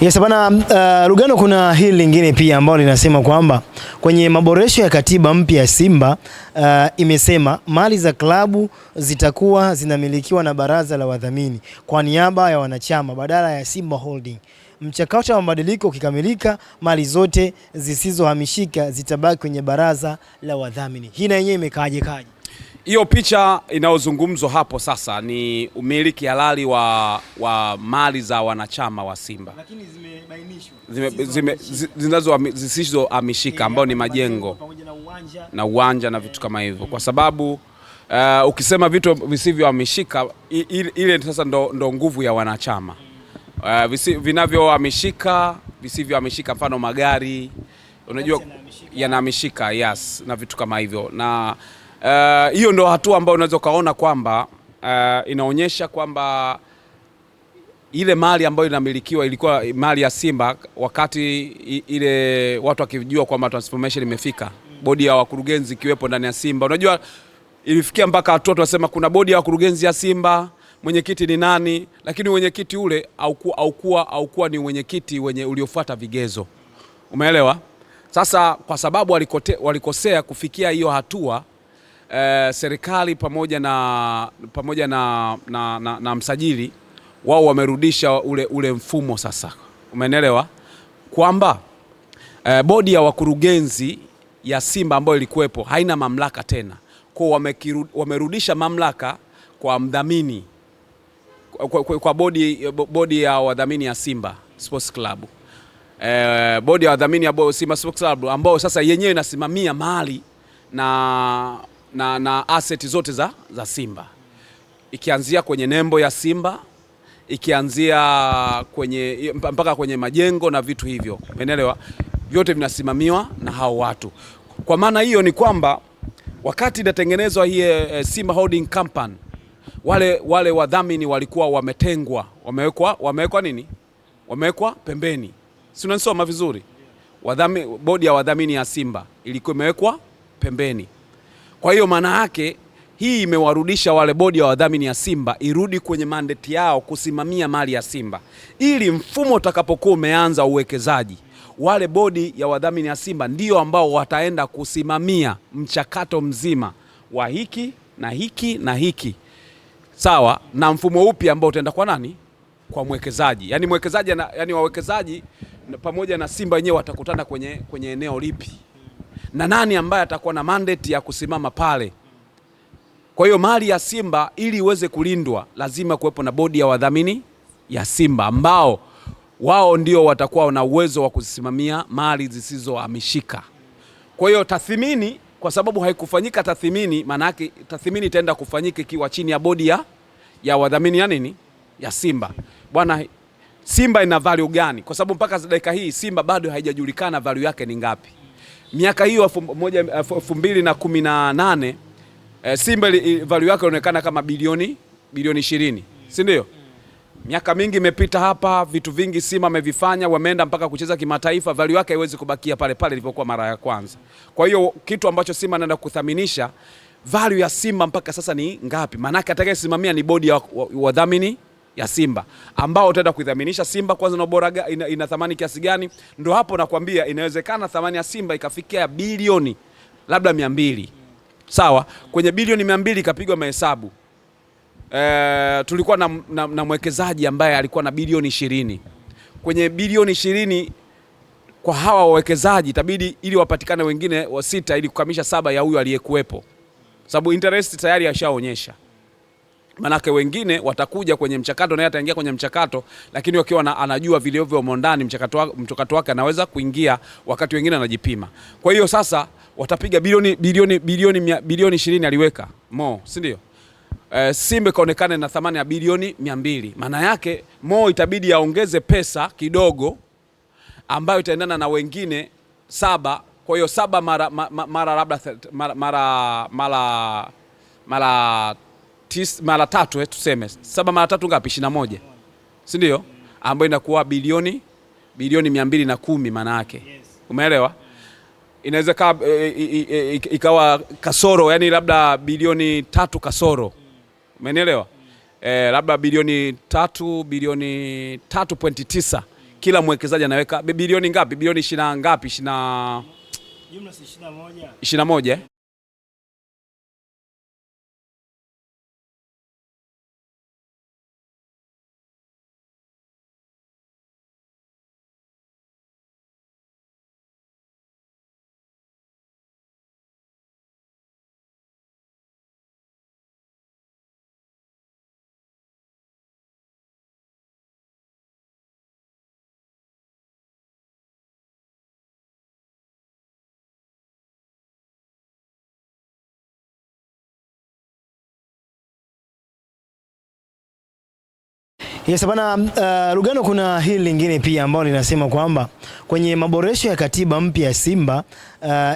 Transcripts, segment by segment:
Yes bana, Lugano, kuna hili lingine pia ambalo linasema kwamba kwenye maboresho ya katiba mpya ya Simba imesema mali za klabu zitakuwa zinamilikiwa na baraza la wadhamini kwa niaba ya wanachama badala ya Simba Holding. Mchakato wa mabadiliko ukikamilika, mali zote zisizohamishika zitabaki kwenye baraza la wadhamini. Hii na yenyewe imekaaje kaje? Hiyo picha inayozungumzwa hapo sasa ni umiliki halali wa mali za wanachama wa Simba. Lakini zimebainishwa zisizohamishika ambao ni majengo na uwanja na vitu kama hivyo. Kwa sababu ukisema vitu visivyohamishika, ile sasa ndo nguvu ya wanachama. Vinavyohamishika, visivyohamishika, mfano magari, unajua yanahamishika, yes, na vitu kama hivyo. Na hiyo ndo hatua ambayo unaweza kaona kwamba inaonyesha kwamba ile mali ambayo inamilikiwa ilikuwa mali ya Simba, wakati ile watu wakijua kwamba transformation imefika, bodi ya wakurugenzi ikiwepo ndani ya Simba. Unajua ilifikia mpaka watu wasema kuna bodi ya wakurugenzi ya Simba, mwenyekiti ni nani, lakini mwenyekiti ule haukuwa ni mwenyekiti uliofuata vigezo. Umeelewa? Sasa kwa sababu walikosea kufikia hiyo hatua, serikali pamoja na msajili wao wamerudisha ule mfumo sasa. Umeelewa? Kwamba bodi ya wakurugenzi ya Simba ambayo ilikuwepo haina mamlaka tena. Kwa wamerudisha mamlaka kwa mdhamini, kwa bodi ya wadhamini ya Simba Sports Club. Bodi ya wadhamini ya Simba Sports Club ambao sasa yenyewe inasimamia mali na asset zote za Simba, ikianzia kwenye nembo ya Simba, ikianzia mpaka kwenye majengo na vitu hivyo. Umeelewa? Vyote vinasimamiwa na hao watu. Kwa maana hiyo ni kwamba wakati inatengenezwa hii Simba Holding Company, wale wadhamini walikuwa wametengwa, wamewekwa nini? Wamewekwa pembeni. Si unanisoma vizuri? Bodi ya wadhamini ya Simba ilikuwa imewekwa pembeni. Kwa hiyo maana yake hii imewarudisha wale bodi ya wadhamini ya Simba irudi kwenye mandate yao kusimamia mali ya Simba, ili mfumo utakapokuwa umeanza uwekezaji, wale bodi ya wadhamini ya Simba ndio ambao wataenda kusimamia mchakato mzima wa hiki na hiki na hiki. Sawa, na mfumo upi ambao utaenda kwa nani? Kwa mwekezaji. Yaani mwekezaji yani wawekezaji pamoja na Simba wenyewe watakutana kwenye eneo lipi, na nani ambaye atakuwa na mandate ya kusimama pale. Kwa hiyo mali ya Simba ili iweze kulindwa lazima kuwepo na bodi ya wadhamini ya Simba ambao wao ndio watakuwa na uwezo wa kusimamia mali zisizohamishika. Kwa hiyo tathmini, kwa sababu haikufanyika tathmini, maana yake tathmini itaenda kufanyika ikiwa chini ya bodi ya wadhamini ya nini? Ya Simba. Bwana, Simba ina value gani? Kwa sababu mpaka dakika hii Simba bado haijajulikana value yake ni ngapi. Miaka hiyo 2018 Simba value yake inaonekana kama bilioni 20, si ndio? Miaka mingi imepita hapa, vitu vingi Simba amevifanya, wameenda mpaka kucheza kimataifa, value yake haiwezi kubakia pale pale ilipokuwa mara ya kwanza. Kwa hiyo kitu ambacho Simba anaenda kuthaminisha, value ya Simba mpaka sasa ni ngapi? Maana yake atakayesimamia ni bodi ya wadhamini ya Simba ambao utaenda kuidhaminisha Simba kwanza na ubora ina thamani kiasi gani. Ndio hapo nakwambia inawezekana thamani ya Simba ikafikia bilioni labda 200. Sawa, kwenye bilioni 200 ikapigwa mahesabu. Tulikuwa na mwekezaji ambaye alikuwa na bilioni 20. Kwenye bilioni 20 kwa hawa wawekezaji itabidi ili wapatikane wengine wa 6 ili kukamilisha 7 ya huyu aliyekuwepo. Sababu interest tayari ashaonyesha. Manake wengine watakuja kwenye mchakato na ataingia kwenye mchakato, lakini wakiwa anajua vilivyo ndani mchakato wake anaweza kuingia, wakati wengine anajipima. Kwa hiyo sasa watapiga bilioni 20 aliweka Mo, si ndio? Simba kaonekana na thamani ya bilioni 200. Maana yake Mo itabidi aongeze pesa kidogo ambayo itaendana na wengine 7. Kwa hiyo 7 mara labda mara 3 tuseme 7 mara 3 ngapi? 21, si ndio? Ambayo inakuwa bilioni 210 maana yake. Umeelewa? Inaweza ikawa kasoro, yani labda bilioni 3 kasoro. Umeelewa? Labda bilioni 3.9 kila mwekezaji anaweka bilioni ngapi? Bilioni 20 ngapi? 20 jumla 21. 21. Yes bana, Lugano, kuna hili lingine pia ambalo linasema kwamba kwenye maboresho ya katiba mpya ya Simba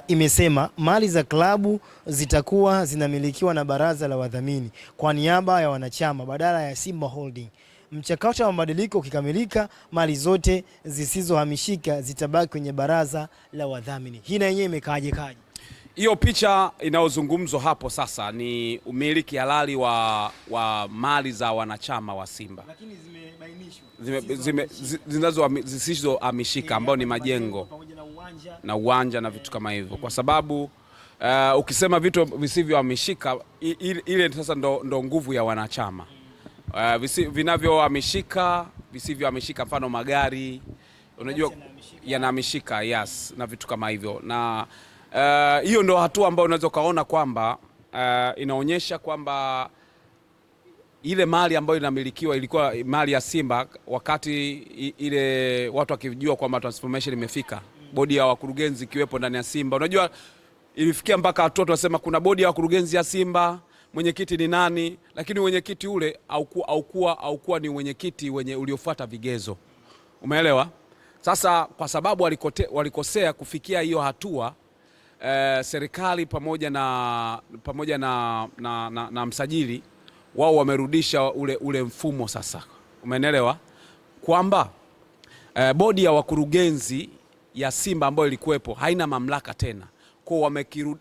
imesema mali za klabu zitakuwa zinamilikiwa na baraza la wadhamini kwa niaba ya wanachama badala ya Simba Holding. Mchakato wa mabadiliko ukikamilika, mali zote zisizohamishika zitabaki kwenye baraza la wadhamini. Hii na yenyewe imekaaje kaje? Hiyo picha inayozungumzwa hapo sasa ni umiliki halali wa mali za wanachama wa Simba, lakini zimebainishwa zisizohamishika ambao ni majengo na uwanja na vitu kama hivyo, kwa sababu ukisema vitu visivyohamishika ile sasa ndo nguvu ya wanachama. Vinavyohamishika, visivyohamishika, mfano magari, unajua yanahamishika, yes, na vitu kama hivyo. Na hiyo ndo hatua ambayo unaweza kaona kwamba inaonyesha kwamba ile mali ambayo inamilikiwa ilikuwa mali ya Simba, wakati ile watu wakijua kwamba transformation imefika, bodi ya wakurugenzi ikiwepo ndani ya Simba. Unajua ilifikia mpaka watoto wasema kuna bodi ya wakurugenzi ya Simba, mwenyekiti ni nani, lakini mwenyekiti ule haukuwa ni mwenyekiti wenye uliofuata vigezo. Umeelewa? Sasa kwa sababu walikosea kufikia hiyo hatua, serikali pamoja na msajili wao wamerudisha ule mfumo sasa. Umeelewa? Kwamba bodi ya wakurugenzi ya Simba ambayo ilikuwepo haina mamlaka tena. Kwa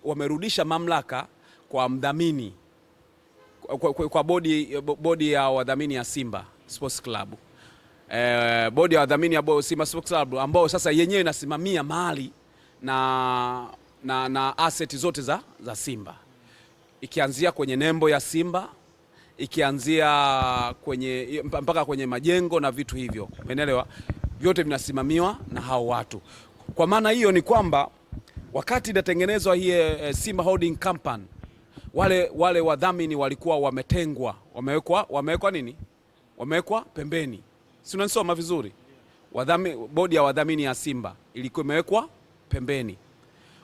wamerudisha mamlaka kwa mdhamini, kwa bodi ya wadhamini ya Simba Sports Club. Bodi ya wadhamini ya Simba Sports Club ambao sasa yenyewe inasimamia mali na asset zote za Simba, ikianzia kwenye nembo ya Simba, ikianzia mpaka kwenye majengo na vitu hivyo. Umeelewa? Vyote vinasimamiwa na hao watu. Kwa maana hiyo ni kwamba wakati inatengenezwa hii Simba Holding Company, wale wadhamini walikuwa wametengwa, wamewekwa nini? Wamewekwa pembeni. Si unanisoma vizuri? Bodi ya wadhamini ya Simba ilikuwa imewekwa pembeni.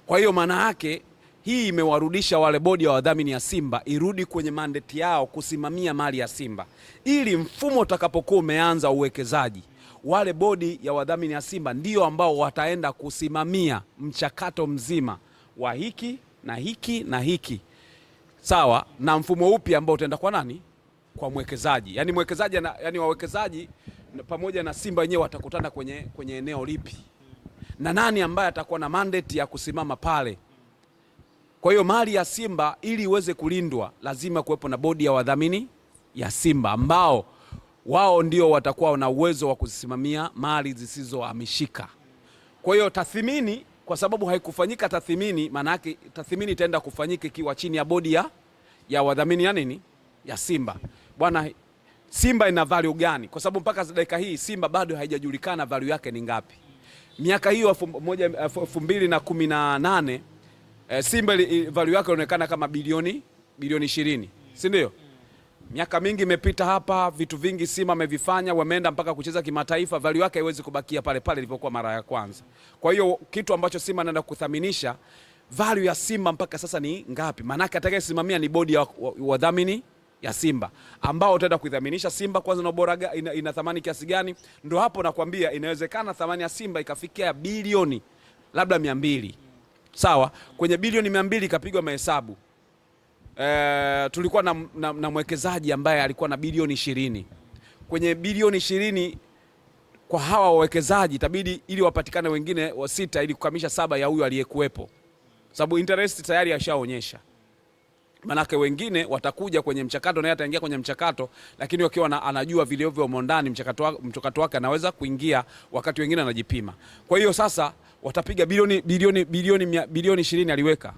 Kwa hiyo maana yake hii imewarudisha wale bodi ya wadhamini ya Simba irudi kwenye mandate yao kusimamia mali ya Simba, ili mfumo utakapokuwa umeanza uwekezaji, wale bodi ya wadhamini ya Simba ndio ambao wataenda kusimamia mchakato mzima wa hiki na hiki na hiki, sawa na mfumo upi ambao utaenda kwa nani? Kwa mwekezaji. Yani mwekezaji yani wawekezaji pamoja na Simba wenyewe watakutana kwenye eneo lipi, na nani ambaye atakuwa na mandate ya kusimama pale. Kwa hiyo mali ya Simba ili iweze kulindwa lazima kuwepo na bodi ya wadhamini ya Simba ambao wao ndio watakuwa na uwezo wa kusimamia mali zisizohamishika. Kwa hiyo tathmini, kwa sababu haikufanyika tathmini, maana yake tathmini itaenda kufanyika ikiwa chini ya bodi ya wadhamini ya nini? Ya Simba. Bwana, Simba ina value gani? Kwa sababu mpaka dakika hii Simba bado haijajulikana value yake ni ngapi. Miaka hiyo 2018 Simba value yake inaonekana kama bilioni 20, si ndio? Miaka mingi imepita hapa, vitu vingi Simba amevifanya, wameenda mpaka kucheza kimataifa, value yake haiwezi kubakia pale pale ilipokuwa mara ya kwanza. Kwa hiyo kitu ambacho Simba anaenda kuthaminisha, value ya Simba mpaka sasa ni ngapi? Maana yake atakayesimamia ni bodi ya wadhamini ya Simba ambao utaenda kuidhaminisha Simba kwanza na bora ina thamani kiasi gani. Ndio hapo nakwambia inawezekana thamani ya Simba ikafikia bilioni labda 200. Sawa, kwenye bilioni 200 ikapigwa mahesabu. Tulikuwa na mwekezaji ambaye alikuwa na bilioni 20. Kwenye bilioni 20 kwa hawa wawekezaji itabidi ili wapatikane wengine wa 6 ili kukamilisha 7 ya huyu aliyekuwepo. Sababu interest tayari ashaonyesha. Manake wengine watakuja kwenye mchakato, naye ataingia kwenye mchakato, lakini wakiwa anajua vilivyo ndani mchakato wake anaweza kuingia, wakati wengine anajipima. Kwa hiyo sasa watapiga bilioni 20 aliweka